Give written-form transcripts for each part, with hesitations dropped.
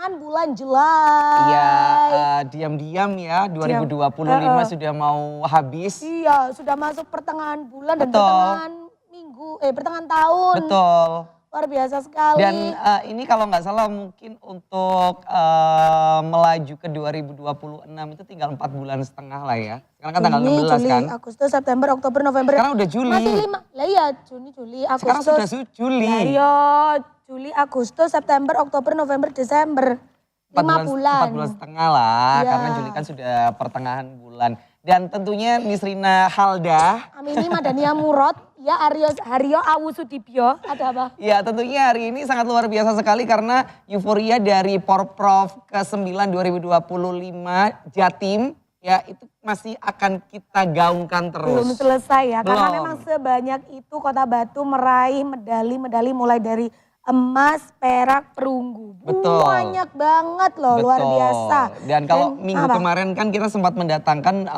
pertengahan bulan Julai. Iya, diam-diam ya 2025 sudah mau habis. Iya, sudah masuk pertengahan bulan dan pertengahan tahun. Betul. Luar biasa sekali. Dan ini kalau nggak salah mungkin untuk melaju ke 2026 itu tinggal 4 bulan setengah lah ya. Sekarang kan tanggal 16 Juli, kan. Agustus, September, Oktober, November. Sekarang udah Juli. Masih 5. Lah iya, Juni, Juli, Agustus. Sekarang sudah Juli. Lah iya, Juli, Agustus, September, Oktober, November, Desember. 5 bulan. 4 bulan setengah lah, Ya. karena Juli kan sudah pertengahan bulan. Dan tentunya Nisrina Halda. Amini Madania Murad, ya Haryo Awusudibyo, ada apa? Ya tentunya hari ini sangat luar biasa sekali karena euforia dari Porprov ke-9 2025 Jatim ya itu masih akan kita gaungkan terus. Belum selesai ya, karena Belum. memang sebanyak itu Kota Batu meraih medali-medali mulai dari emas, perak, perunggu. Betul. Banyak banget loh, luar Betul. biasa. Dan kalau minggu apa? kemarin kan kita sempat mendatangkan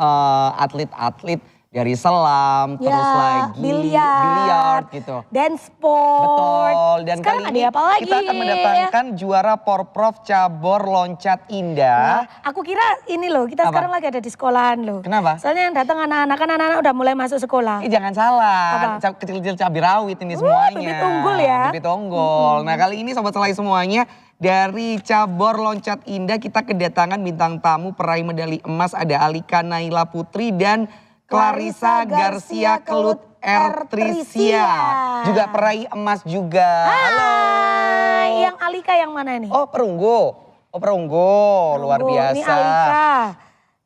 atlet-atlet dari selam, Ya, terus lagi biliar gitu. dance sport. Betul. Dan Sekarang kali ada ini apa lagi? kita akan mendatangkan juara Porprov cabur loncat indah. Aku kira ini loh, kita Apa? sekarang lagi ada di sekolahan loh. Kenapa? Soalnya yang datang anak-anak kan anak-anak udah mulai masuk sekolah. Jangan salah, Apa? kecil-kecil cabai rawit ini semuanya. bibit unggul ya. Bibit unggul. Nah kali ini Sobat Selai semuanya dari cabur loncat indah kita kedatangan bintang tamu peraih medali emas ada Alika Naila Putri dan Clarissa Garcia Kelut Ertrisia. Juga peraih emas juga. Halo. Hai, yang Alika yang mana nih? Oh perunggu. Oh perunggu, luar biasa. Ini Alika.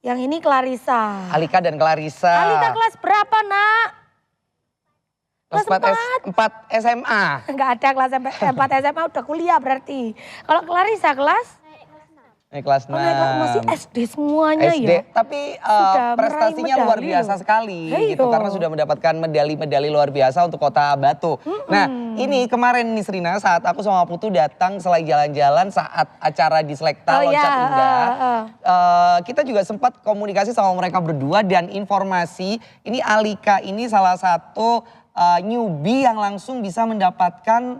Yang ini Clarissa. Alika dan Clarissa. Alika kelas berapa nak? Kelas 4 SMA. Enggak ada kelas 4 SMA udah kuliah berarti. Kalau Clarissa kelas? Kelas 6. Masih SD semuanya SD, ya? tapi Sudah prestasinya meraih luar medali biasa loh. sekali gitu Iya. karena sudah mendapatkan medali-medali luar biasa untuk Kota Batu. Nah, ini kemarin nih Serina saat aku sama Putu datang selain jalan-jalan saat acara di Selekta Loncat Indah. Kita juga sempat komunikasi sama mereka berdua dan informasi ini Alika ini salah satu newbie yang langsung bisa mendapatkan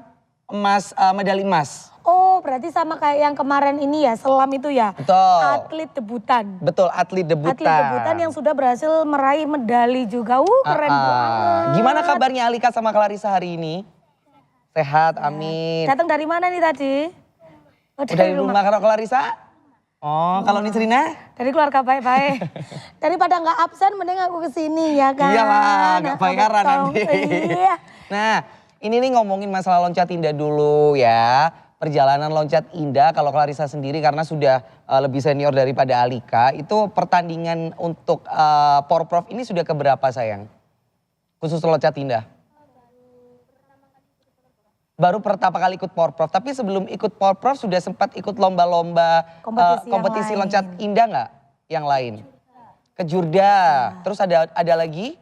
medali emas. Oh berarti sama kayak yang kemarin ini ya, selam itu ya? Betul. Atlet debutan. Betul, atlet debutan. Atlet debutan yang sudah berhasil meraih medali juga. Keren banget. Gimana kabarnya Alika sama Clarissa hari ini? Sehat, amin. Datang dari mana nih tadi? Oh, Udah di rumah kalau Clarissa? Oh, kalau Nisrina? Dari keluarga baik-baik. Daripada nggak absen mending aku kesini ya kan. Iyalah, nggak bayaran nanti. Iya. Nah, ini nih ngomongin masalah loncat indah dulu ya. Perjalanan loncat indah kalau Clarissa sendiri karena sudah lebih senior daripada Alika. Itu pertandingan untuk Porprov ini sudah keberapa sayang? Khusus loncat indah? Baru pertama kali ikut Porprov. Tapi sebelum ikut Porprov sudah sempat ikut lomba-lomba kompetisi loncat indah nggak? Yang lain? Kejurda. Terus ada lagi?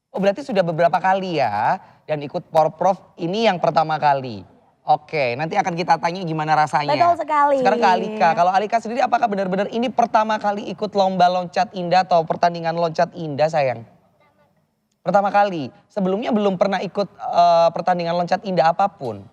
Oh berarti sudah beberapa kali ya. Dan ikut Porprov ini yang pertama kali. Oke, nanti akan kita tanya gimana rasanya. Betul sekali. Sekarang ke Alika. Kalau Alika sendiri apakah benar-benar ini pertama kali ikut lomba loncat indah atau pertandingan loncat indah sayang? Pertama kali. Sebelumnya belum pernah ikut pertandingan loncat indah apapun.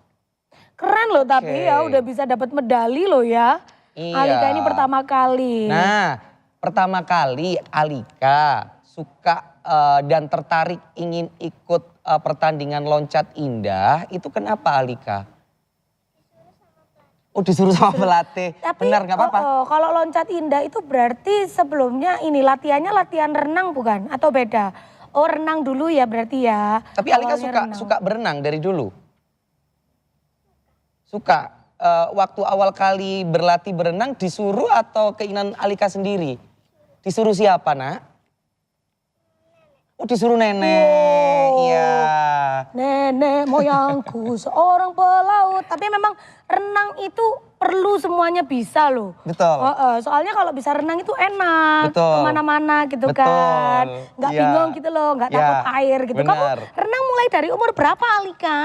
Keren loh tapi ya udah bisa dapat medali loh ya. Iya. Alika ini pertama kali. Nah, pertama kali Alika suka dan tertarik ingin ikut pertandingan loncat indah. Itu kenapa Alika? Oh disuruh sama pelatih, Tapi, benar nggak apa-apa? kalau loncat indah itu berarti sebelumnya ini latihannya latihan renang bukan? Atau beda? Oh renang dulu ya berarti ya. Tapi Alika Awalnya renang. suka berenang dari dulu? Suka? Waktu awal kali berlatih berenang disuruh atau keinginan Alika sendiri? Disuruh siapa nak? Oh disuruh nenek, iya. Nenek moyangku seorang pelaut. Tapi memang renang itu perlu semuanya bisa loh. Betul. Soalnya kalau bisa renang itu enak. Betul. Kemana-mana gitu Betul. kan. Nggak Iya. bingung gitu loh, nggak Iya, takut air gitu. benar. Kamu renang mulai dari umur berapa Alika?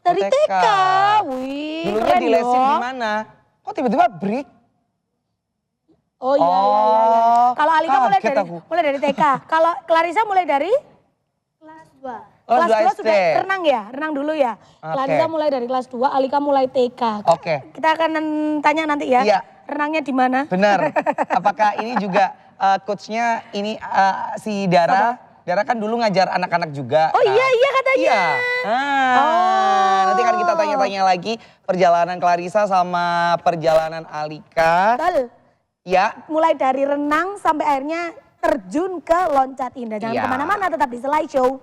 Dari TK. TK. Wih Dulunya keren di lesin loh. di mana? Kok tiba-tiba break? Oh iya, iya, iya, iya. Kalau Alika kaget aku. mulai dari TK. Kalau Clarissa mulai dari? Kelas 2 2 SD. sudah renang ya? Renang dulu ya? Oke. Clarissa mulai dari kelas 2, Alika mulai TK. Oke. Kita akan tanya nanti ya, Iya. renangnya di mana? Bener. Apakah ini juga coachnya ini si Dara? Dara kan dulu ngajar anak-anak juga. Oh iya katanya. Iya. Nanti kan kita tanya-tanya lagi perjalanan Clarissa sama perjalanan Alika. Betul. Ya. Mulai dari renang sampai akhirnya terjun ke loncat indah. Jangan Iya. kemana-mana, tetap di Slideshow.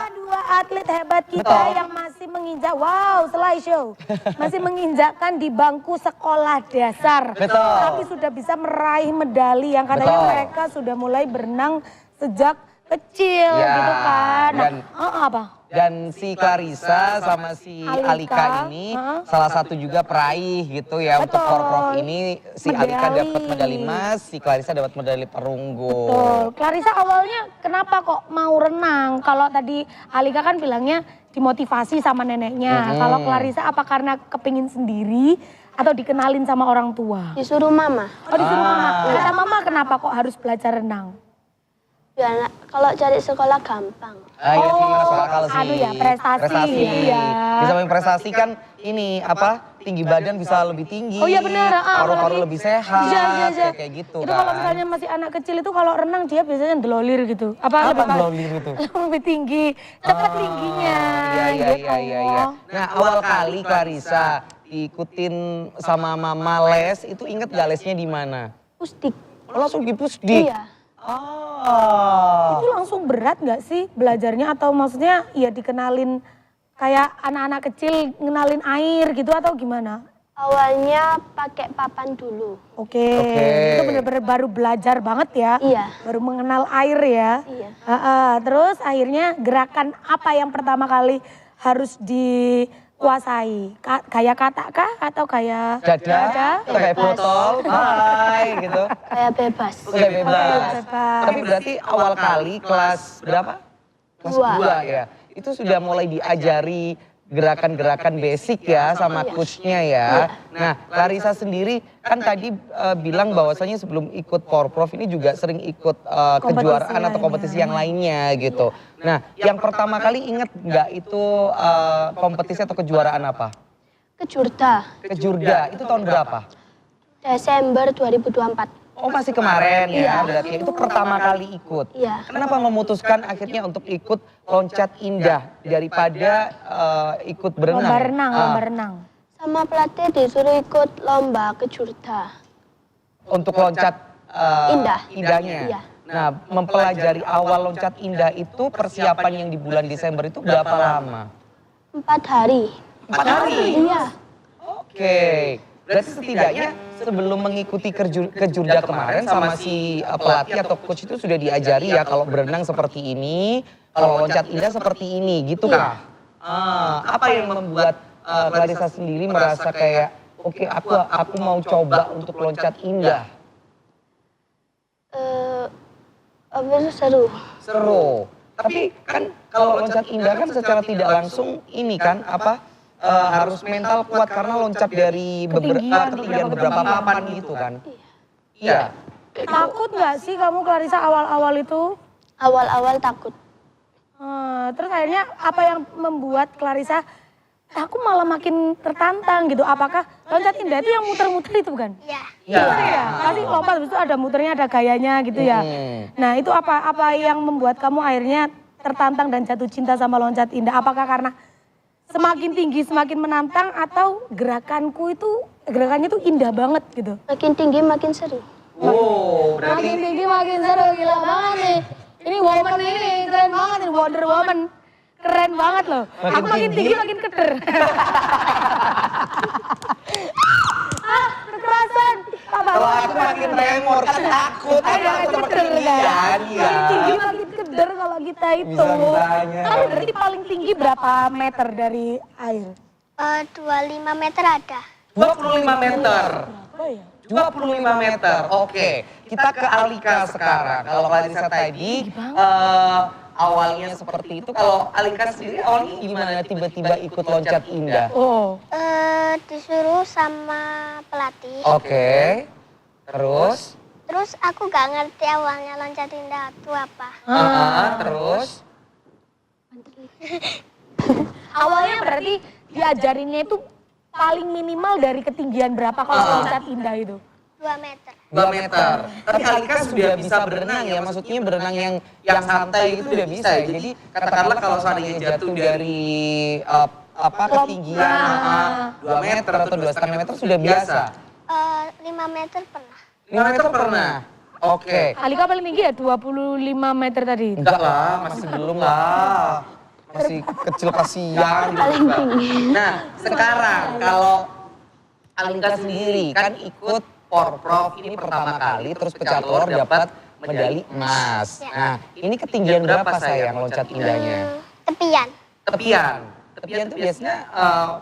Dua atlet hebat kita Betul. yang masih menginjak, Slideshow. Masih menginjakkan di bangku sekolah dasar. Betul. Tapi sudah bisa meraih medali yang katanya Betul. mereka sudah mulai berenang sejak kecil Ya, gitu kan. Nah, dan- apa? Dan si Clarissa sama si Alika ini salah satu juga peraih gitu ya untuk Betul. Porprov ini. Si Alika Medali. dapat medali emas, si Clarissa dapat medali perunggu. Betul. Clarissa awalnya kenapa kok mau renang? Kalau tadi Alika kan bilangnya dimotivasi sama neneknya. Kalau Clarissa apa karena kepingin sendiri atau dikenalin sama orang tua? Disuruh mama. Oh disuruh mama. Kata mama kenapa kok harus belajar renang? Biar kalau cari sekolah gampang. Iya sih, masuk akal sih. anu ya, prestasi, iya. Bisa main prestasi kan ini apa, tinggi badan bisa lebih tinggi. Oh iya benar. Paru-paru lebih sehat, Iya. kayak gitu Itu kan. kalau misalnya masih anak kecil itu kalau renang dia biasanya ndelolir gitu. Apa lebih ndelolir itu? lebih tinggi, cepat tingginya. Iya. gitu. Nah awal kali Clarissa diikutin sama mama les, itu inget gak lesnya di mana? Pusdik. Oh, langsung di Pusdik? Iya. Oh. Itu langsung berat nggak sih belajarnya atau maksudnya ya dikenalin kayak anak-anak kecil ngenalin air gitu atau gimana? Awalnya pakai papan dulu. Oke. Oke. Itu bener-bener baru belajar banget ya. Iya. Baru mengenal air ya. Iya. Terus akhirnya gerakan apa yang pertama kali harus dikuasai? Kayak kata kah atau kayak Dada, atau kayak botol, hai gitu. Kayak bebas. Kayak bebas. Bebas. Tapi berarti awal kali kelas berapa? Kelas Dua. 2 ya. Itu sudah mulai diajari gerakan-gerakan basic ya sama coachnya ya. Nah, Clarissa sendiri kan tadi bilang bahwasanya sebelum ikut Porprov ini juga sering ikut kejuaraan atau kompetisi yang lainnya gitu. Nah, yang pertama kali inget nggak itu kompetisi atau kejuaraan apa? Kejurda. Kejurda, itu tahun berapa? Desember 2024. Oh masih kemarin ya berarti itu pertama kali ikut. Iya. Kenapa memutuskan akhirnya untuk ikut loncat indah daripada ikut berenang? lomba renang. Sama pelatih disuruh ikut lomba kejurda. Untuk loncat indahnya. Iya. Nah mempelajari awal loncat indah itu persiapan yang di bulan Desember itu berapa lama? 4 hari. 4 hari? Iya. Oke. Berarti setidaknya sebelum mengikuti kejurda kemarin sama si pelatih atau coach itu sudah diajari ya kalau berenang seperti ini, kalau loncat indah seperti ini, gitu kah? Apa yang membuat Clarissa sendiri merasa kayak oke, aku mau coba untuk loncat indah? Seru. Seru. Tapi kan kalau loncat indah kan secara tidak langsung ini kan apa? Harus mental kuat karena loncat dari ketinggian beberapa papan gitu kan. Iya. Takut nggak sih kamu Clarissa awal-awal itu? Awal-awal takut. Terus akhirnya apa yang membuat Clarissa, aku malah makin tertantang gitu. Apakah loncat indah itu yang muter-muter itu bukan? Iya. Muter ya? Pasti lompat habis itu ada muternya, ada gayanya gitu ya. Nah itu apa yang membuat kamu akhirnya tertantang dan jatuh cinta sama loncat indah? Apakah karena semakin tinggi semakin menantang atau gerakannya itu indah banget gitu? Makin tinggi makin seru. Oh, berarti Makin tinggi makin seru, gila banget nih. Ini woman ini keren banget nih, Wonder Woman. Keren banget loh. Aku makin tinggi makin keder. Kekerasan. kalau aku makin tremor kan takut, aku Makin sama keder ketinggian kan? ya. Makin tinggi makin bisa itu. Bisa-bisanya. Kamu berarti paling tinggi berapa meter dari air? 25 meter ada. 25 meter. Oh iya. 25 meter. Oke, kita ke Alika sekarang. Kalau Clarissa tadi awalnya seperti itu. Kalau Alika sendiri awalnya gimana tiba-tiba ikut loncat indah? Oh. Disuruh sama pelatih. Oke. Terus? Terus aku gak ngerti awalnya loncat indah itu apa. Terus? Awalnya berarti diajarinnya itu paling minimal dari ketinggian berapa kalau loncat indah itu? 2 meter. 2 meter. Tapi Alika sudah bisa berenang ya, maksudnya berenang yang santai itu udah bisa ya. Jadi katakanlah kalau seandainya jatuh dari ketinggian 2 meter atau 2,5 meter sudah biasa. 5 meter pernah. 5 meter pernah. Oke. Alika paling tinggi ya 25 meter tadi. Enggak lah, masih belum lah. Masih kecil kasihan. Paling tinggi. Nah, sekarang kalau Alika sendiri kan ikut Porprov ini pertama kali terus pecah telur dapat medali emas. Nah, ini ketinggian berapa sayang loncat indahnya? Tepian. Tepian. Tepian itu biasanya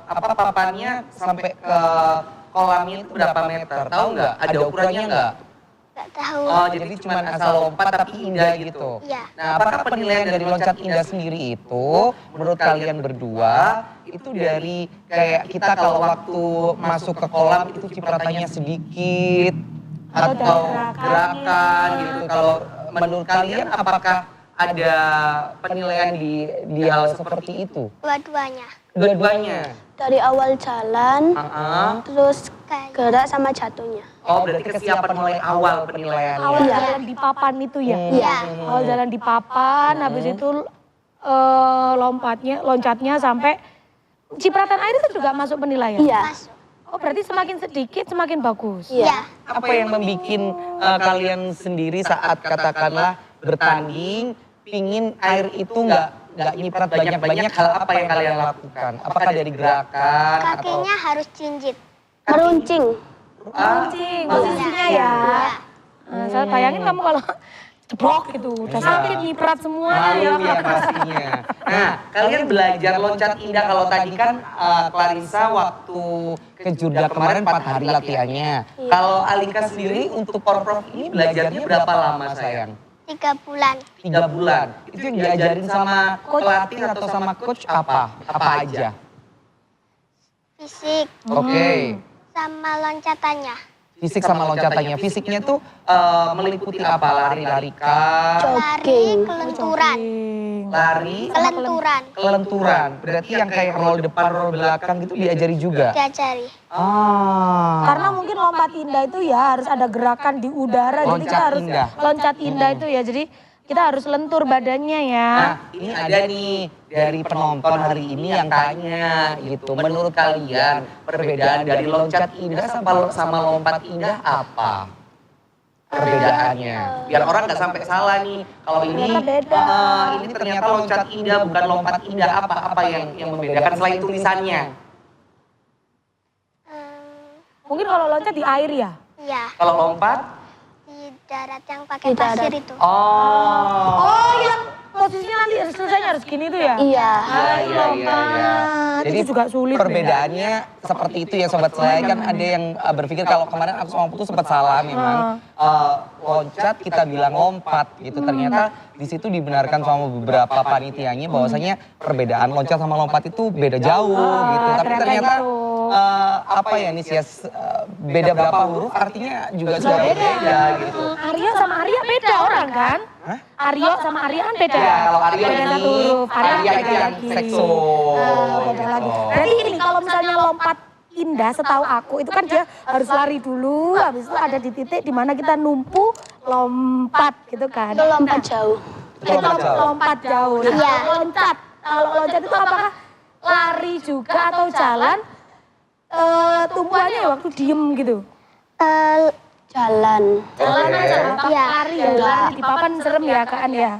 papannya sampai ke kolamnya itu berapa meter? Tahu nggak? Ada ukurannya nggak? Gak tahu. Oh, jadi cuma asal lompat tapi indah gitu. Iya. Nah, apakah penilaian dari loncat indah sendiri itu menurut kalian berdua itu dari kayak kita kalau waktu masuk ke kolam itu cipratannya sedikit atau gerakan gitu. Kalau menurut kalian apakah ada penilaian di hal seperti itu? Dua-duanya. Dua-duanya. Dari awal jalan, terus gerak sama jatuhnya. Oh, berarti kesiapan mulai awal penilaiannya. Awal jalan di papan itu ya? Iya. Awal jalan di papan, habis itu loncatnya sampai cipratan air itu juga masuk penilaian? Iya. Masuk. Oh berarti semakin sedikit semakin bagus? Iya. Apa yang membuat kalian sendiri saat katakanlah bertanding, pingin air itu nggak nyiprat banyak-banyak, hal apa yang kalian lakukan? Apakah dari gerakan atau Kakinya harus jinjit. Meruncing. Kucing, posisinya ya? Nah, saya bayangin kamu kalau jeblok gitu, udah sakit nyiprat semuanya ya. malu ya pastinya. Nah, kalian belajar loncat indah kalau tadi kan Clarissa waktu ke Jurda kemarin 4 hari latihannya. Kalau Alika sendiri untuk Porprov ini belajarnya berapa lama sayang? 3 bulan. 3 bulan. Itu yang diajarin sama pelatih atau sama coach apa? Apa aja? Fisik Oke. sama loncatannya. Fisik sama loncatannya. Fisiknya tuh meliputi apa? Lari-lari kah? Lari, kelenturan. Lari, Kelenturan. kelenturan. Berarti yang kayak roll depan, roll belakang gitu diajari juga? Diajari. Karena mungkin lompat indah itu ya harus ada gerakan di udara, jadi kita Loncat harus indah. loncat indah itu ya, jadi kita harus lentur badannya ya. Nah, ini ada nih dari penonton hari ini yang tanya gitu. Menurut kalian perbedaan dari loncat indah sama lompat indah apa? Perbedaannya. Biar orang nggak sampai salah nih. Kalau ini Ternyata beda. ini ternyata loncat indah bukan lompat indah. Apa yang membedakan selain tulisannya? Mungkin kalau loncat di air ya? Iya. Kalau lompat? Di darat yang pakai pasir itu. Oh. Yang posisinya nanti selesainya harus gini tuh ya? Iya. Lompat, Jadi itu juga sulit. perbedaannya seperti itu ya sobat saya, kan ada yang berpikir kalau kemarin aku sama Putu sempat salah memang loncat kita bilang lompat gitu, ternyata di situ dibenarkan sama beberapa panitianya bahwasanya perbedaan loncat sama lompat itu beda jauh gitu, tapi ternyata apa ya nih beda berapa huruf artinya juga sudah berbeda gitu. Aryo sama Arya beda orang kan? Hah? Aryo sama Arya kan beda. Ya, kalau Arya beda ini, satu huruf, Arya beda itu yang lagi. sekso. Beda lagi. gitu. Berarti ini kalau misalnya lompat indah setahu aku itu kan dia harus lari dulu, habis itu ada di titik di mana kita numpu lompat gitu kan. Itu lompat jauh. Itu lompat jauh. Lompat jauh. Nah, Iya. kalau loncat itu apakah lari juga atau jalan? Tumpuannya waktu diem gitu. Jalan. Jalan Oke. aja, apa Iya. lari ya, lari di papan serem ya kan ya.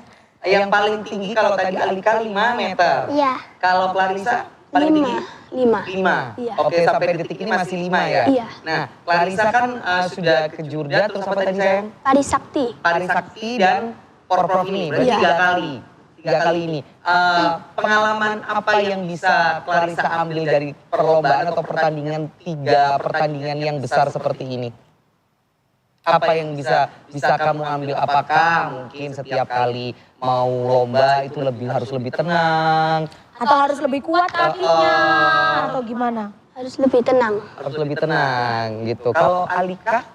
Yang paling tinggi kalau tadi Alika 5 meter. Iya. Kalau Clarissa paling tinggi 5. 5. Iya. Oke, sampai detik ini masih 5 ya? Iya. Nah, Clarissa kan sudah ke Jurda, terus apa tadi sayang? Pari sakti. Pari Sakti dan Porprov ini, berarti Iya. 3 kali. 3 kali ini. Pengalaman apa yang bisa Clarissa ambil dari perlombaan atau pertandingan 3 pertandingan yang besar seperti ini? Apa yang bisa kamu ambil? Apakah mungkin setiap kali mau lomba itu harus lebih tenang? Atau harus lebih kuat kakinya? Atau gimana? Harus lebih tenang. Harus lebih tenang gitu. Kalau Alika?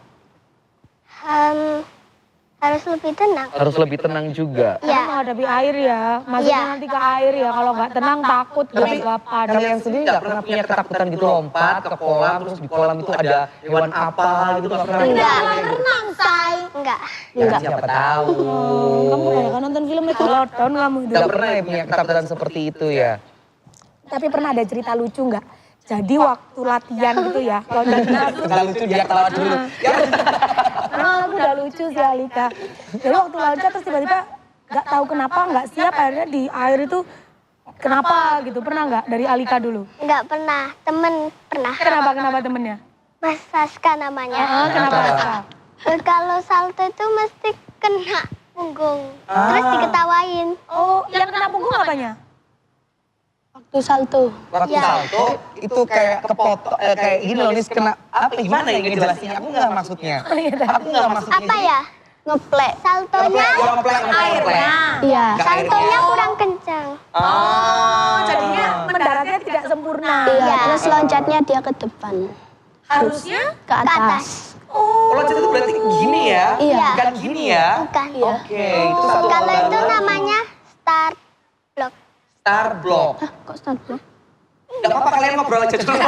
Harus lebih tenang. Harus lebih tenang juga. Karena menghadapi air ya, masuknya nanti ke air ya. Kalau nggak tenang takut gagapan. Kalian sendiri nggak pernah punya ketakutan gitu lompat ke kolam, terus di kolam itu ada hewan apa gitu? Nggak pernah? Renang, say. Enggak. Ya, siapa tahu. Kamu kan nonton film Megalodon kamu itu. Nggak pernah ya punya ketakutan seperti itu ya? Tapi pernah ada cerita lucu nggak? Jadi waktu latihan gitu ya, loncat Nggak lucu dia ketawa dulu. Ya. aku udah lucu sih Alika. Jadi waktu loncat terus tiba-tiba nggak tahu kenapa nggak siap akhirnya di air itu kenapa gitu, pernah nggak dari Alika dulu? Enggak pernah. Temen pernah. Kenapa temennya? Mas Saska namanya. Kenapa Aska? Kalau salto itu mesti kena punggung. Terus diketawain. Oh, yang kena punggung apanya? Waktu salto. Waktu salto itu kayak kepoto, kayak gini loh, Nis kena apa gimana ya ngejelasinnya? Aku nggak maksudnya. Aku nggak maksudnya. Apa ya? Ngeplek. Saltonya Airnya. Iya. saltonya kurang kencang. Oh, Jadinya mendaratnya tidak sempurna. Iya, terus loncatnya dia ke depan. Harusnya Ke atas. kalau loncat itu berarti gini ya? Iya. Bukan gini ya? Bukan. Oke, itu satu Kalau itu lomba. namanya start block. Star Block. Kok start block? Gak apa-apa kalian ngobrol aja dulu.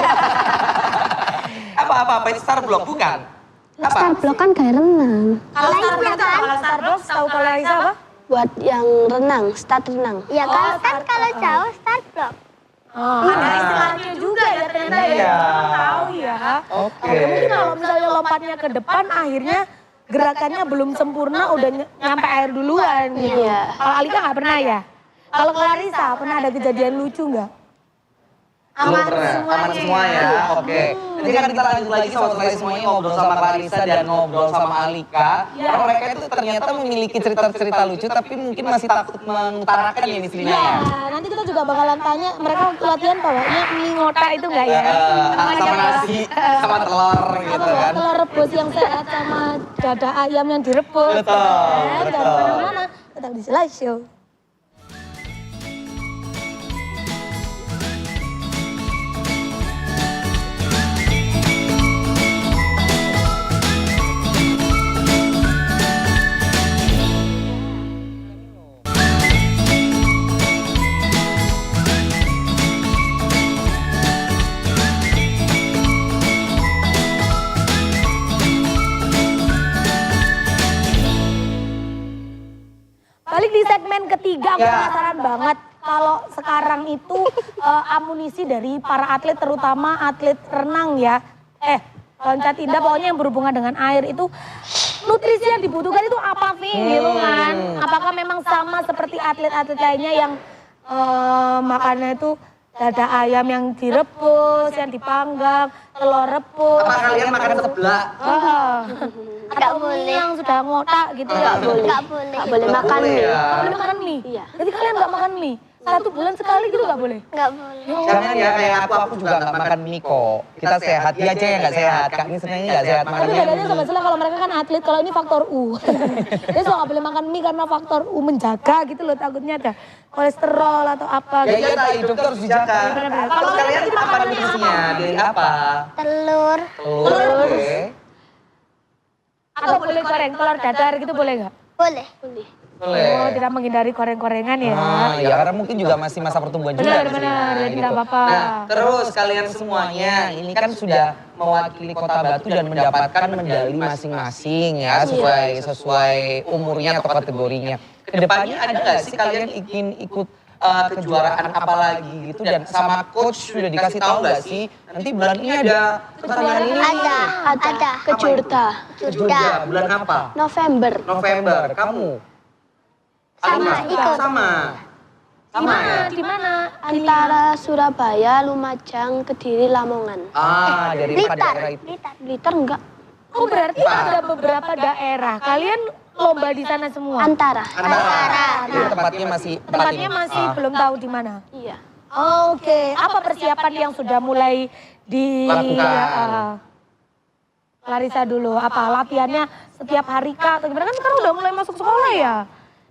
apa itu Star Block bukan? Apa? Start block kan kayak renang. kalau Starbucks tahu kalau Larissa apa? Buat yang renang, start renang. Ya kalau jauh start block. Ada istilahnya juga ya ternyata ya. Iya. Tahu ya. Oke. Mungkin kalau misalnya lompatnya ke depan akhirnya gerakannya belum sempurna udah nyampe air duluan gitu. Iya. Kalau Alika nggak pernah ya? Kalau Clarissa pernah ada kejadian lucu nggak? Belum pernah. Aman semua ya. Oke. Nanti kan kita lanjut lagi sama kalian semuanya ngobrol sama Clarissa dan ngobrol sama Alika. Karena mereka itu ternyata memiliki cerita-cerita lucu tapi mungkin masih takut mengutarakan ya Nis Rina ya. Nah, nanti kita juga bakalan tanya mereka waktu latihan bawanya mie ngota itu enggak ya? Sama nasi, sama telur gitu kan. Telur rebus yang sehat sama dada ayam yang direbus. Betul, Jangan betul. kemana-mana, tetap di Slide Show. Balik di segmen ketiga, aku penasaran banget kalau sekarang itu amunisi dari para atlet, terutama atlet renang ya, loncat indah, pokoknya yang berhubungan dengan air itu nutrisi yang dibutuhkan itu apa sih gitu kan? Apakah memang sama seperti atlet-atlet lainnya yang makannya itu dada ayam yang direbus, yang dipanggang, telur rebus? Apa kalian makan sebelah? Atau mie yang sudah ngotak gitu ya? Nggak boleh. Nggak boleh makan mie. Nggak boleh makan mie? Iya. Jadi kalian nggak makan mie? 1 bulan sekali gitu nggak boleh? Nggak boleh. Jangan ya kayak aku juga nggak makan mie kok. Kita sehat, dia aja yang nggak sehat. Kak ini sebenarnya nggak sehat Tapi makannya. bedanya sama Sela, kalau mereka kan atlet, kalau ini faktor U. Jadi nggak boleh makan mie karena faktor U menjaga gitu loh, takutnya ada kolesterol atau apa Ya gitu. iya hidup tuh harus dijaga. Terus kalian apa nutrisinya? Dari apa? Telur. Telur. Oke. Atau boleh goreng, telur dadar gitu boleh nggak? Boleh. Boleh. Oh, tidak menghindari goreng-gorengan ya. Ya karena mungkin juga masih masa pertumbuhan juga. Benar, jadi nggak apa-apa. Nah, terus kalian semuanya ini kan sudah mewakili Kota Batu dan mendapatkan medali masing-masing ya sesuai umurnya atau kategorinya. Kedepannya ada nggak sih kalian ingin ikut kejuaraan apa lagi gitu dan sama coach sudah dikasih tahu nggak sih nanti bulan ini ada pertandingan ini? Ada. Ke Jurta. Jogja. Bulan apa? November. November. Kamu? Sama, Alika? ikut. Sama ya? Di mana? Antara Surabaya, Lumajang, Kediri, Lamongan. Dari empat daerah itu. Blitar enggak? Oh berarti ada beberapa daerah. Kalian lomba di sana semua? Antara. Jadi tempatnya masih Tempatnya masih belum tahu di mana. Iya. Oke, apa persiapan yang sudah mulai Lakukan. Clarissa dulu, apa latihannya setiap hari kah? Atau gimana kan sekarang udah mulai masuk sekolah ya?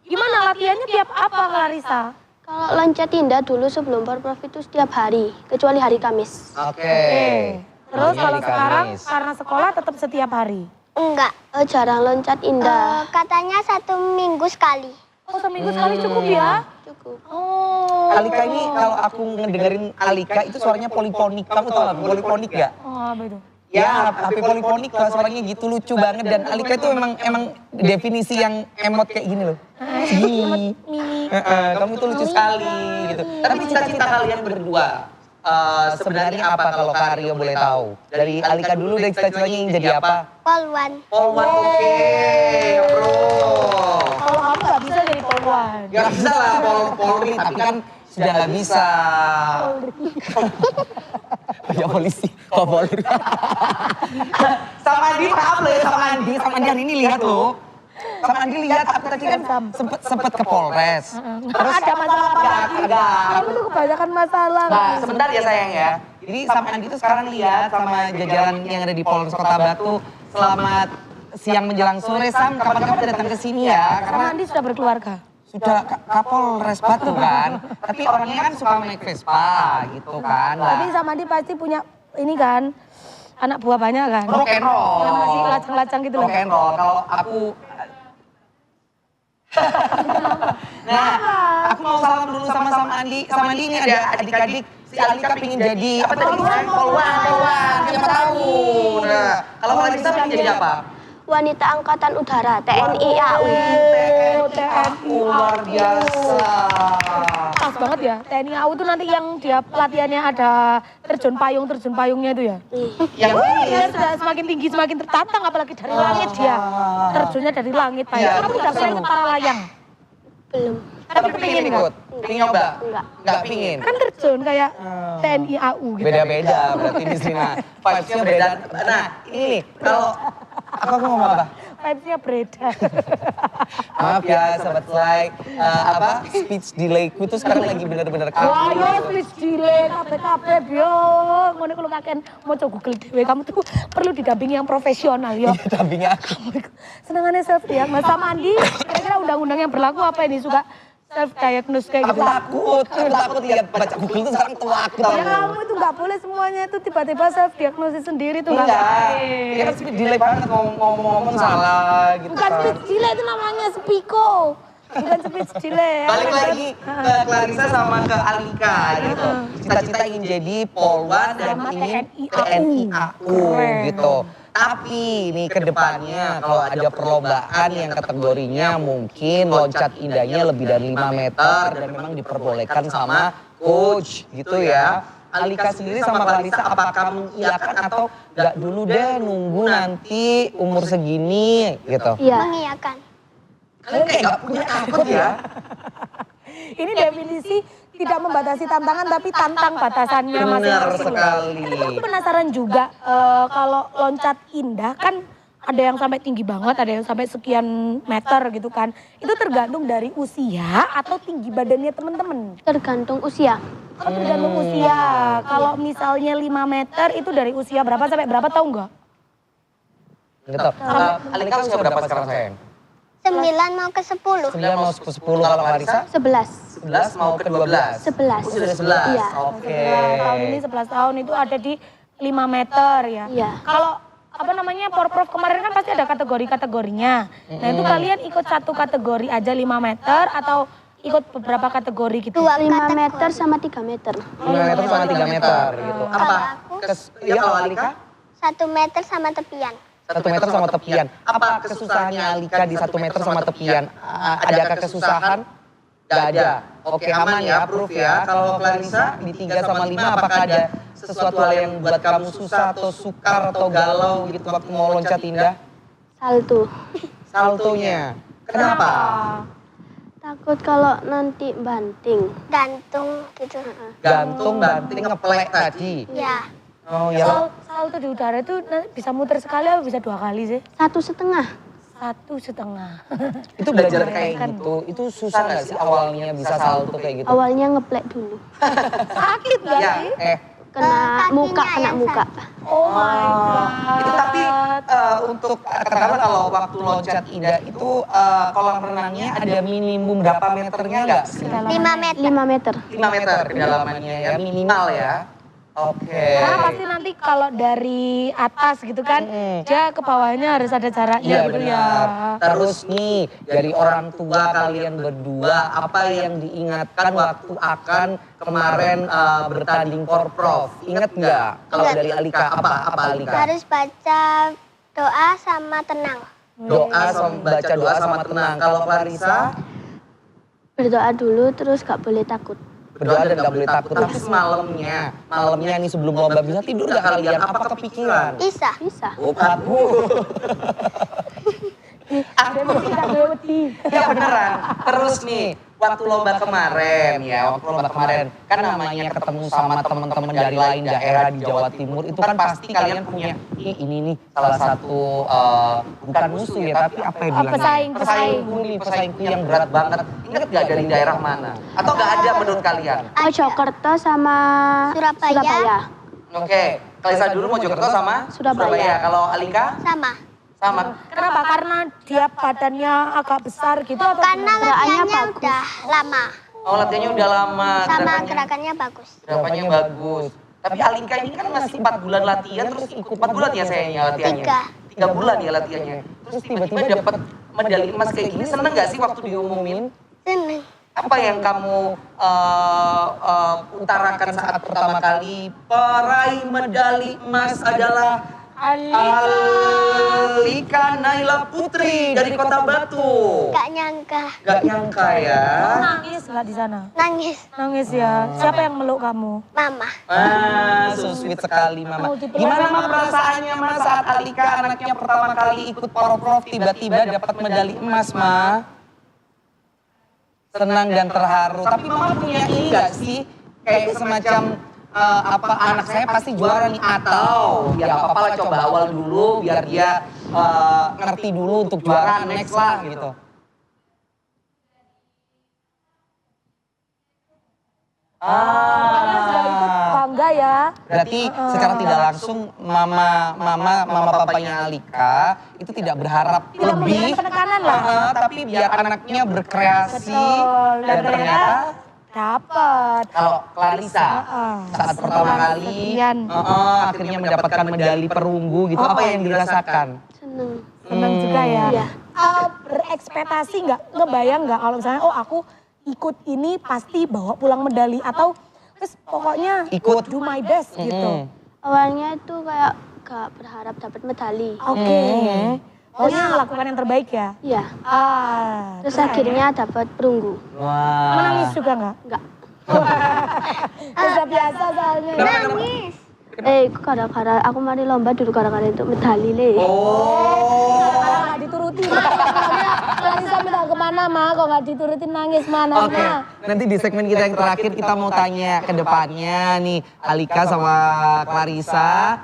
Gimana latihannya tiap apa Clarissa? Kalau loncat indah dulu sebelum Porprov itu setiap hari, kecuali hari Kamis. Oke. Terus Ini kalau hari sekarang Kamis. karena sekolah tetap setiap hari? Enggak. Jarang loncat indah. Katanya 1 minggu sekali. Oh seminggu sekali cukup ya? Cukup. Oh. Alika ini kalau aku ngedengerin Alika itu suaranya polifonik. Kamu tahu apa polifonik gak? Oh apa itu? Ya, HP polifonik lah suaranya gitu lucu banget dan Alika itu emang definisi yang emot kayak gini loh. Gini. Kamu itu lucu sekali gitu. Tapi cita-cita kalian berdua sebenarnya apa kalau Kak Aryo boleh tahu? Dari Alika dulu deh cita-citanya ingin jadi apa? Polwan. Polwan, oke, bro. Kalau kamu nggak bisa jadi polwan. Ya nggak bisa lah Polri, tapi kan sudah nggak bisa. Ya polisi, kok Polri. Sama Andi, maaf loh ya sama Andi hari ini lihat loh. Sama Andi lihat aku tadi kan sempet ke Polres. Terus ada masalah apa lagi? Ada. Kamu tuh kebanyakan masalah. Nah, sebentar ya sayang ya. Jadi sama Andi tuh sekarang lihat sama jajaran yang ada di Polres Kota Batu. Selamat siang menjelang sore Sam, kapan-kapan datang ke sini ya. Sama Karena Andi sudah berkeluarga. sudah Kapolres Batu kan. Tapi orangnya kan suka naik Vespa gitu kan. Tapi sama Andi pasti punya ini kan, anak buah banyak kan? Rock and roll. Yang masih lacang-lacang gitu loh. Rock and roll. Kalau aku nah, aku mau salam dulu sama Andi. Sama Andi ini ada adik-adik. Si Alika pingin jadi apa tadi? Polwan. Siapa tahu. Nah, kalau Clarissa pingin jadi apa? Wanita Angkatan Udara, TNI AU. TNI luar biasa. Pas banget ya, TNI AU tuh nanti yang dia pelatihannya ada terjun payungnya itu ya. Yang ini Dia sudah semakin tinggi, semakin tertantang apalagi dari langit dia. Terjunnya dari langit, Pak. Iya, Kamu udah pernah ikut para layang? Belum. tapi pingin ikut. Pingin nyoba? Enggak. Enggak pingin. Kan terjun kayak TNI AU gitu. Beda-beda berarti di sini. Vibes-nya beda. Nah, ini nih, kalau aku ngomong apa? Vibes-nya beredar. Maaf ya sahabat like, speech delayku tuh sekarang lagi bener-bener Wah, kaku. yo please delay kabeh yo. Ngono kulo kakek maca Google dhewe. Kamu tuh perlu didampingi yang profesional yo. Dampingnya aku. Senengannya self diagnosis sama Andi. Kira-kira undang-undang yang berlaku apa ini suka self diagnosis kayak gitu? Aku takut lihat baca Google tuh sekarang tuh aku tahu. Ya kamu itu nggak boleh semuanya itu tiba-tiba self diagnosis sendiri tuh nggak Enggak, boleh. dia kan speed delay banget ngomong salah gitu Bukan kan. speech delay itu namanya spiko. Bukan speech delay. Ya. Balik lagi ke Clarissa sama ke Alika gitu. Cita-cita ingin jadi polwan dan Sama ingin TNI TNI AU Keren. gitu. Tapi nih ke depannya kalau ada perlombaan yang kategorinya mungkin loncat indahnya lebih dari 5 meter dan memang diperbolehkan sama coach gitu ya. Alika sendiri sama Clarissa apakah mengiyakan atau nggak dulu deh nunggu nanti umur segini gitu. Iya. Mengiyakan. Kalian kayak nggak punya takut ya? Ini definisi tidak membatasi tantangan tapi tantang batasannya Benar masing-masing. sekali. Tapi aku penasaran juga kalau loncat indah kan ada yang sampai tinggi banget, ada yang sampai sekian meter gitu kan. Itu tergantung dari usia atau tinggi badannya teman-teman. Tergantung usia. Oh, tergantung usia. Kalau misalnya 5 meter itu dari usia berapa sampai berapa tahu nggak? Gitu. Alika usia berapa sekarang sayang? 9 mau ke 10. 9 mau ke 10 kalau Clarissa? 11. 11 mau ke 12? 11. Oh, sudah 11? Iya. Oke. Tahun ini 11 tahun itu ada di 5 meter ya. Iya. Kalau apa namanya Porprov kemarin kan pasti ada kategori-kategorinya. Nah itu kalian ikut satu kategori aja 5 meter atau ikut beberapa kategori gitu? 5 meter sama 3 meter. 5 meter sama 3 meter gitu. Apa? Ya kalau Alika? 1 meter sama tepian. 1 meter sama tepian. Apa kesusahannya Alika di 1 meter sama tepian? Adakah kesusahan? Gak ada. Oke aman ya, proof ya. Kalau Clarissa di 3 sama 5 apakah ada sesuatu hal yang buat kamu susah atau sukar atau galau gitu waktu mau loncat indah? Salto. Saltonya. Kenapa? Takut kalau nanti banting. Gantung gitu. Gantung banting ngeplek tadi. Ya. Oh ya. Salto di udara itu bisa muter sekali atau bisa 2 kali sih? 1,5. 1,5. Itu belajar kayak gitu, itu susah nggak sih awalnya bisa salto kayak gitu? Awalnya ngeplek dulu. Sakit gak Ya, sih? Kena muka, kena muka. Oh my God. Itu tapi untuk katakanlah kalau waktu loncat indah itu kolam renangnya ada minimum berapa meternya nggak sih? 5 meter. 5 meter. 5 meter kedalamannya ya, minimal ya. Oke. Karena pasti nanti kalau dari atas gitu kan, dia ke bawahnya harus ada jaraknya Iya gitu ya. benar. Terus nih dari orang tua kalian berdua apa yang diingatkan waktu akan kemarin bertanding Porprov? Ingat nggak? Kalau Ingat. dari Alika apa Alika? Harus baca doa sama tenang. Doa sama baca doa sama tenang. Kalau Clarissa Berdoa dulu terus gak boleh takut. berdoa dan nggak boleh takut. Tapi malamnya nih sebelum lomba bisa tidur nggak kalian? Apa kepikiran? Bisa. Bisa. Oh, Papu. Ya beneran. Terus nih, waktu lomba kemarin kan namanya ketemu sama teman-teman dari lain daerah di Jawa Timur itu kan pasti kalian punya ini nih salah satu bukan musuh ya tapi apa ya bilangnya? Pesaingku yang berat banget. Ingat gak dari daerah mana? Atau gak ada menurut kalian? Mojokerto sama Surabaya. Oke, Kalisa dulu Mojokerto sama Surabaya. Kalau Alika? Sama. Kenapa? Karena dia badannya agak besar gitu atau Karena Gerakannya latihannya bagus. udah lama. Oh latihannya udah lama. Sama gerakannya bagus. Gerakannya bagus. Tapi Alika ini kan masih 4 bulan latihan terus ikut 4 bulan ya sayangnya latihannya. 3 bulan ya latihannya. Terus tiba-tiba dapat medali emas kayak gini seneng gak sih waktu diumumin? Seneng. Apa yang kamu utarakan saat pertama kali peraih medali emas adalah Alika Naila Putri dari Kota Batu. Gak nyangka. Gak nyangka ya. nangis nggak di sana? Nangis. Nangis ya. Siapa yang meluk kamu? Mama. So sweet sekali Mama. Oh, Gimana Mama perasaannya Ma saat Alika anaknya pertama kali ikut Porprov tiba-tiba dapat medali emas Ma? Senang dan terharu. Tapi Mama punya ini gak sih kayak semacam apa anak saya pasti juara nih atau ya gak apa-apa lah coba awal dulu biar dia ngerti dulu untuk juara next lah gitu. Bangga ya. Berarti secara tidak langsung mama papanya Alika itu tidak berharap Tidak lebih memberikan penekanan lah. tapi biar anaknya berkreasi dan ternyata dapat. kalau Clarissa saat pertama kali Sekian. akhirnya mendapatkan medali perunggu gitu apa yang dirasakan? Seneng. Senang juga ya. Iya. Berekspektasi nggak, ngebayang nggak kalau misalnya oh aku ikut ini pasti bawa pulang medali atau terus pokoknya Ikut. do my best gitu. Awalnya itu kayak gak berharap dapat medali. Oke. Pokoknya melakukan yang terbaik ya. Iya. Terus keren. akhirnya dapat perunggu. Wah. Menangis juga nggak? Enggak. Udah biasa soalnya. Nangis. Gara-gara aku mari lomba dulu gara-gara untuk medali le. Karena nggak dituruti. Kalau bisa bilang kemana mah, kok nggak diturutin nangis mana Oke, nanti di segmen kita yang terakhir kita mau tanya ke depannya nih Alika sama Clarissa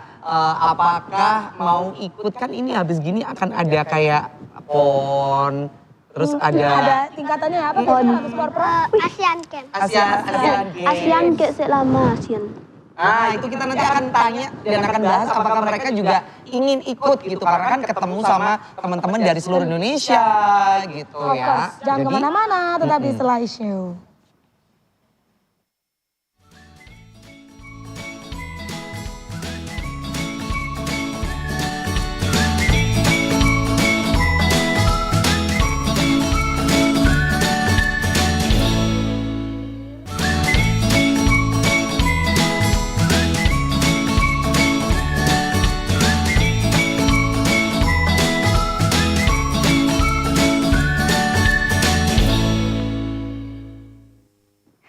apakah mau ikut kan ini habis gini akan ada kayak PON terus ada tingkatannya ya, apa biasanya habis Porprov? Asian Games. Asian Games. Asian kayak selama Asian. Nah itu kita nanti akan tanya dan akan bahas apakah mereka juga ingin ikut gitu karena kan ketemu sama teman-teman dari seluruh Indonesia gitu Of ya. course, jangan kemana-mana, tetap di Setelah Show.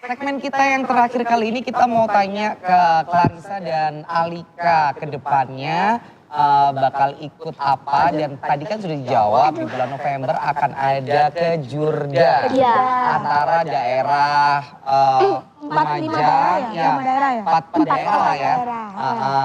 Segmen kita yang terakhir kali ini kita mau tanya ke Clarissa dan Alika ke depannya bakal ikut apa dan tadi kan sudah dijawab di bulan November akan ada ke Jurda Iya. antara daerah lima daerah ya? 5 daerah ya? 4 daerah lah ya. daerah.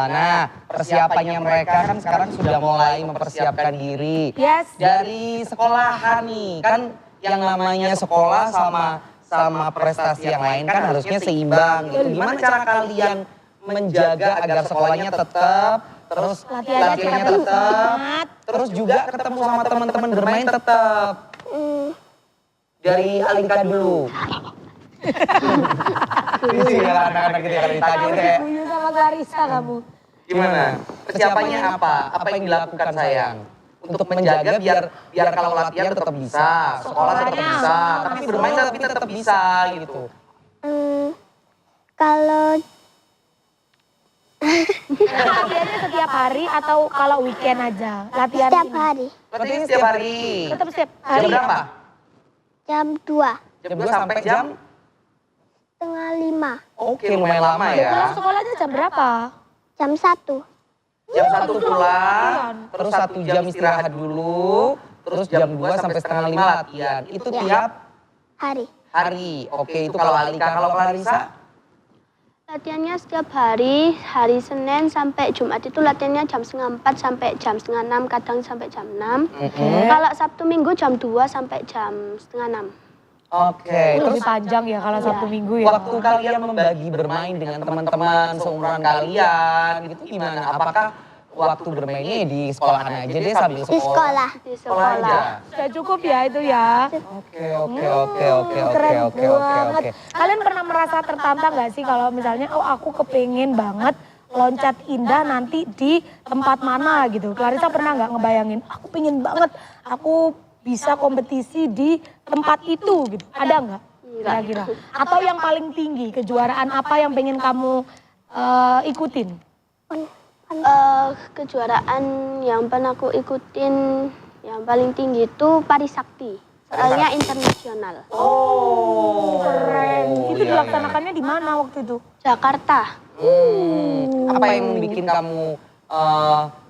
Nah, persiapannya mereka kan sekarang sudah mulai mempersiapkan diri. Yes. Dari sekolahan nih, kan yang namanya sekolah sama prestasi yang lain kan harusnya seimbang gitu. Gimana cara kalian menjaga agar sekolahnya tetap, terus latihannya tetap, terus juga ketemu sama teman-teman bermain tetap. Dari Alika dulu. Ini ya anak-anak gitu kalau ditanya itu kayak Guyu sama Clarissa kamu. gimana? Persiapannya apa? Apa yang dilakukan sayang? Untuk menjaga biar kalau latihan tetap bisa, sekolah tetap bisa, tapi bermain tapi tetap bisa gitu. Kalau Latihannya setiap hari atau kalau weekend aja? Latihan setiap ini? hari Latihan setiap hari. Tetap setiap Jam hari. berapa? jam 2 Jam 2 sampai jam? setengah 5 Oke, lumayan lama Pulang ya. sekolahnya jam berapa? jam 1 Jam 1 pulang, terus 1 jam istirahat dulu, terus jam 2 sampai setengah 5 latihan. Itu tiap hari. hari. Oke, itu kalau Alika, kalau Clarissa? Latihannya setiap hari, hari Senin sampai Jumat itu latihannya jam setengah 4 sampai jam setengah 6, kadang sampai jam 6. Kalau Sabtu Minggu jam 2 sampai jam setengah 6. Oke, Lebih terus panjang ya kalau Sabtu Minggu ya. waktu kalian membagi bermain dengan teman-teman seumuran kalian gitu gimana? Apakah waktu bermainnya di sekolahan aja deh sambil Di sekolah. Di Sekolah aja. sekolah. Sudah cukup ya itu ya. Oke. Banget. Kalian pernah merasa tertantang gak sih kalau misalnya aku kepengen banget loncat indah nanti di tempat mana gitu. Clarissa pernah nggak ngebayangin aku pengen banget aku bisa kompetisi di tempat itu gitu. Ada nggak kira-kira? Atau yang paling tinggi kejuaraan apa yang pengen kamu ikutin? Kejuaraan yang pernah aku ikutin yang paling tinggi itu Parisakti. Soalnya internasional. Oh, Keren. Itu iya, dilaksanakannya di mana waktu itu? Jakarta. Apa yang bikin kamu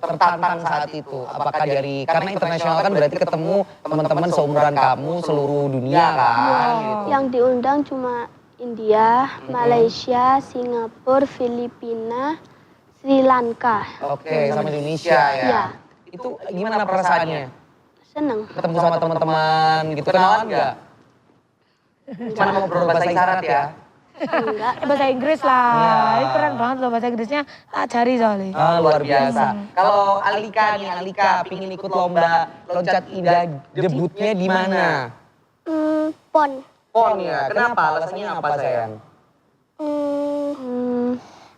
tertantang saat itu? Apakah karena internasional kan berarti ketemu teman-teman seumuran kamu seluruh dunia kan? Gitu. Yang diundang cuma India, Malaysia, Singapura, Filipina, Sri Lanka. Oke, sama Indonesia ya. Iya. Itu gimana perasaannya? Seneng. Ketemu sama teman-teman gitu, kenalan nggak? Cuma ngobrol bahasa isyarat ya? Enggak. Bahasa Inggris lah. Iya. Ini keren banget loh bahasa Inggrisnya. Tak cari soalnya. Luar biasa. Kalau Alika nih, pingin ikut lomba loncat indah, debutnya di mana? PON. PON ya. Kenapa? Alasannya apa sayang?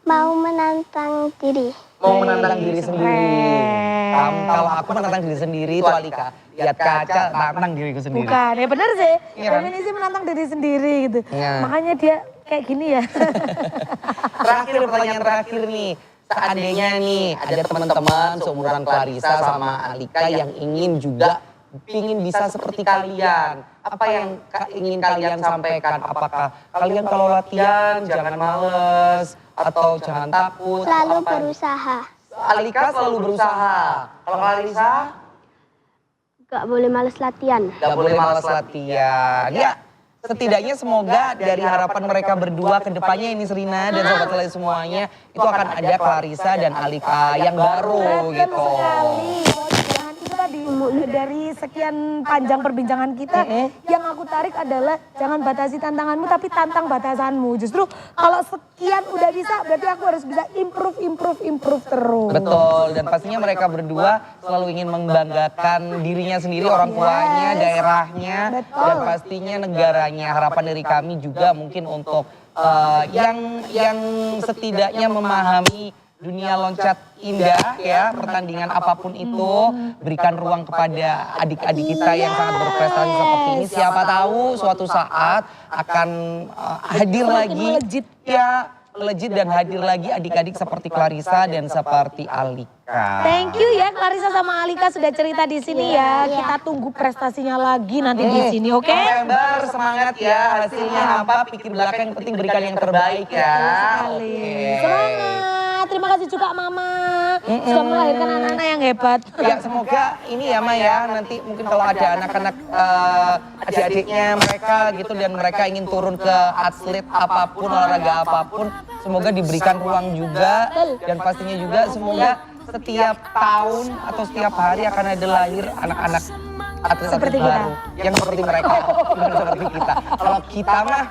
Mau menantang diri. Mau menantang diri sendiri. Kalau aku menantang diri sendiri itu Alika. Lihat kaca, tantang diriku sendiri. Bukan, ya benar sih. Iya kan? Definisi menantang diri sendiri gitu. Iya. Makanya dia kayak gini ya. Pertanyaan terakhir nih. Seandainya nih ada teman-teman seumuran Clarissa sama Alika yang ingin juga ingin bisa seperti kalian. Apa yang ingin kalian sampaikan? Apakah kalian kalau latihan jangan males atau jangan takut? Selalu Apa? berusaha. Alika selalu berusaha. Kalau Clarissa Gak boleh males latihan. gak boleh malas latihan. Ya, setidaknya semoga dari harapan mereka berdua ke depannya ini Serina dan sobat Selai semuanya itu akan ada Clarissa dan Alika yang baru Keren gitu. sekali. Jangan itu tadi dari sekian panjang perbincangan kita, yang aku tarik adalah jangan batasi tantanganmu tapi tantang batasanmu. Justru kalau sekian udah bisa berarti aku harus bisa improve terus. Betul, dan pastinya mereka berdua selalu ingin membanggakan dirinya sendiri, orang tuanya, daerahnya, Betul. dan pastinya negaranya. Harapan dari kami juga mungkin untuk yang setidaknya memahami dunia loncat indah ya, pertandingan apapun itu, berikan ruang kepada adik-adik kita yang sangat berprestasi seperti ini. Siapa tahu suatu saat akan hadir Semakin lagi, melejit. ya melejit dan hadir lagi adik-adik seperti Clarissa dan seperti Alika. Thank you ya Clarissa sama Alika sudah cerita di sini ya. Kita tunggu prestasinya lagi nanti di sini, oke? November semangat ya, hasilnya apa pikir belakang, yang penting berikan yang terbaik ya. Semangat. Terima kasih juga Mama sudah melahirkan anak-anak yang hebat. Ya semoga ini ya Maya, nanti mungkin kalau ada anak-anak adik-adiknya mereka gitu dan mereka ingin turun ke atlet apapun, olahraga apapun, semoga diberikan ruang juga dan pastinya juga semoga setiap tahun atau setiap hari akan ada lahir anak-anak atlet Seperti baru yang seperti mereka, bukan seperti kita. Kalau kita mah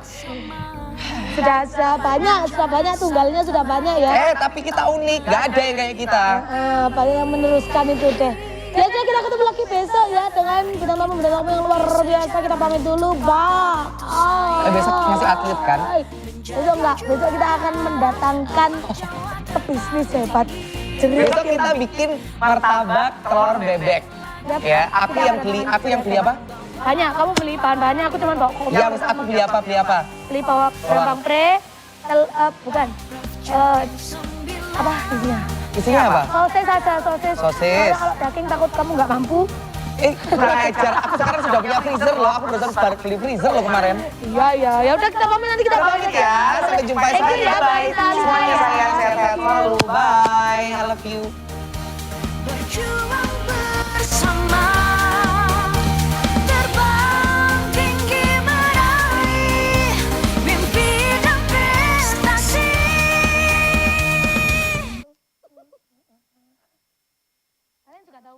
Sudah banyak tunggalnya sudah banyak ya. tapi kita unik, gak ada yang kayak kita. Banyak yang meneruskan itu deh. Ya udah, kita ketemu lagi besok ya dengan bintang tamu yang luar biasa. Kita pamit dulu, bye. Besok masih atlet kan? Besok enggak, besok kita akan mendatangkan pebisnis hebat. Besok kita bikin martabak telur bebek. Ya, aku yang beli apa? Banyak, kamu beli bahan-bahannya, aku cuma bawa kompor. Ya, aku beli apa? Beli bawang pre, bukan. Apa isinya? Isinya apa? Sosis aja, sosis. Sosis. Kalau daging takut kamu nggak mampu. Kurang ajar. Aku sekarang sudah punya freezer loh. Aku barusan beli freezer loh kemarin. Iya. Ya udah kita pamit nanti kita Pamit ya. Sampai jumpa. Thank you ya, Bye. Bye. Semuanya sayang, sehat-sehat selalu. Bye. I love you.